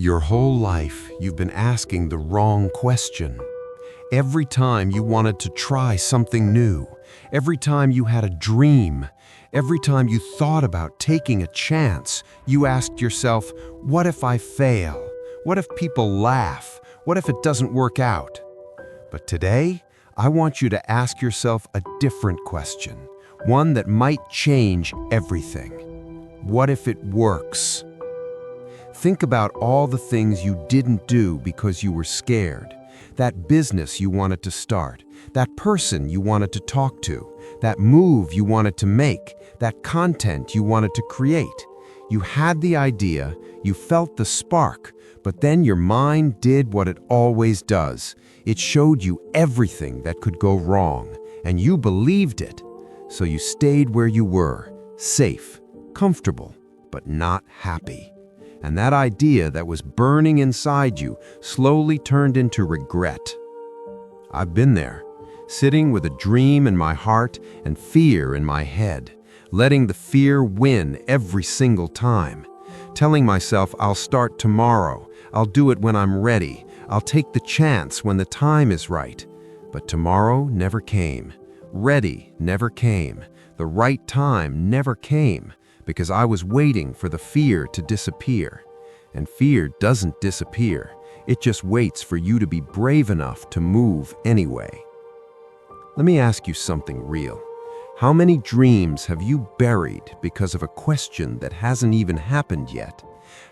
Your whole life, you've been asking the wrong question. Every time you wanted to try something new, every time you had a dream, every time you thought about taking a chance, you asked yourself, what if I fail? What if people laugh? What if it doesn't work out? But today, I want you to ask yourself a different question, one that might change everything. What if it works? Think about all the things you didn't do because you were scared. That business you wanted to start, that person you wanted to talk to, that move you wanted to make, that content you wanted to create. You had the idea, you felt the spark, but then your mind did what it always does. It showed you everything that could go wrong, and you believed it. So you stayed where you were, safe, comfortable, but not happy. And that idea that was burning inside you slowly turned into regret. I've been there, sitting with a dream in my heart and fear in my head, letting the fear win every single time, telling myself I'll start tomorrow, I'll do it when I'm ready, I'll take the chance when the time is right. But tomorrow never came. Ready never came. The right time never came, because I was waiting for the fear to disappear. And fear doesn't disappear. It just waits for you to be brave enough to move anyway. Let me ask you something real. How many dreams have you buried because of a question that hasn't even happened yet?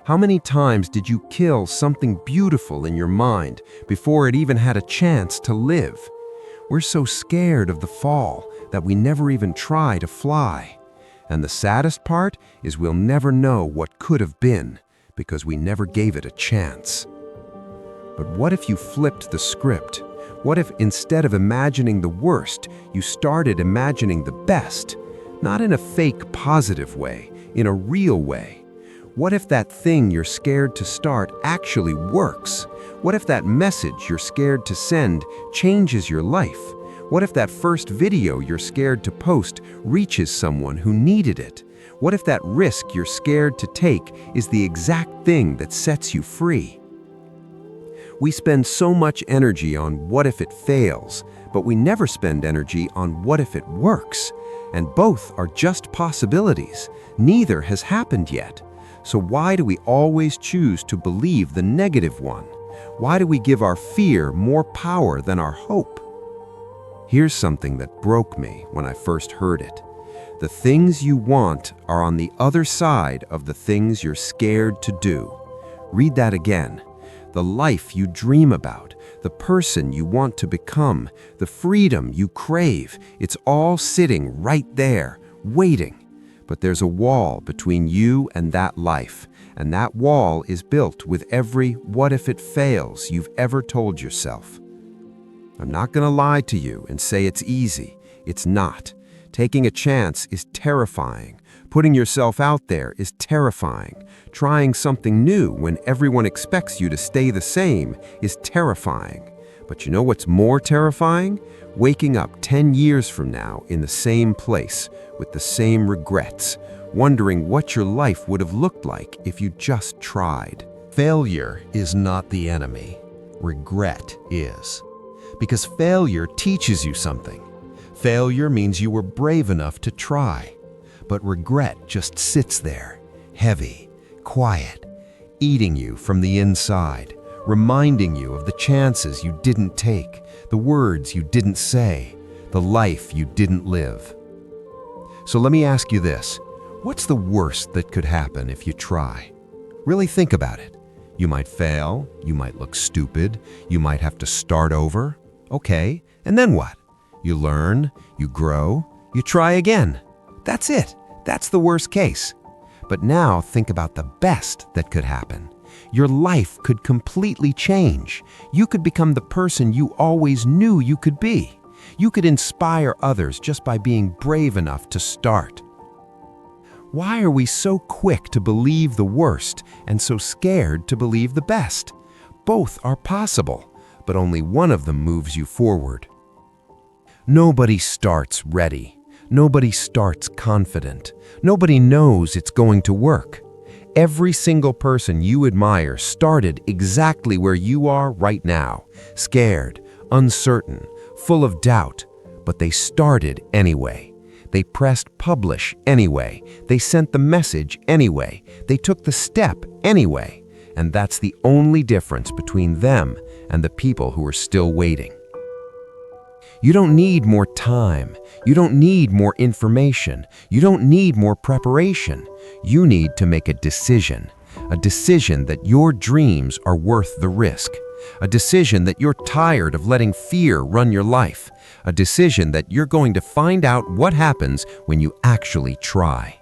How many times did you kill something beautiful in your mind before it even had a chance to live? We're so scared of the fall that we never even try to fly. And the saddest part is we'll never know what could have been because we never gave it a chance. But what if you flipped the script? What if instead of imagining the worst, you started imagining the best? Not in a fake positive way, in a real way. What if that thing you're scared to start actually works? What if that message you're scared to send changes your life? What if that first video you're scared to post reaches someone who needed it? What if that risk you're scared to take is the exact thing that sets you free? We spend so much energy on what if it fails, but we never spend energy on what if it works. And both are just possibilities. Neither has happened yet. So why do we always choose to believe the negative one? Why do we give our fear more power than our hope? Here's something that broke me when I first heard it. The things you want are on the other side of the things you're scared to do. Read that again. The life you dream about, the person you want to become, the freedom you crave, it's all sitting right there, waiting. But there's a wall between you and that life, and that wall is built with every what if it fails you've ever told yourself. I'm not going to lie to you and say it's easy. It's not. Taking a chance is terrifying. Putting yourself out there is terrifying. Trying something new when everyone expects you to stay the same is terrifying. But you know what's more terrifying? Waking up 10 years from now in the same place with the same regrets, wondering what your life would have looked like if you just tried. Failure is not the enemy. Regret is. Because failure teaches you something. Failure means you were brave enough to try. But regret just sits there, heavy, quiet, eating you from the inside, reminding you of the chances you didn't take, the words you didn't say, the life you didn't live. So let me ask you this. What's the worst that could happen if you try? Really think about it. You might fail, you might look stupid, you might have to start over. Okay, and then what? You learn, you grow, you try again. That's it. That's the worst case. But now think about the best that could happen. Your life could completely change. You could become the person you always knew you could be. You could inspire others just by being brave enough to start. Why are we so quick to believe the worst and so scared to believe the best? Both are possible, but only one of them moves you forward. Nobody starts ready. Nobody starts confident. Nobody knows it's going to work. Every single person you admire started exactly where you are right now, scared, uncertain, full of doubt, but they started anyway. They pressed publish anyway. They sent the message anyway. They took the step anyway. And that's the only difference between them and the people who are still waiting. You don't need more time. You don't need more information. You don't need more preparation. You need to make a decision that your dreams are worth the risk, a decision that you're tired of letting fear run your life, a decision that you're going to find out what happens when you actually try.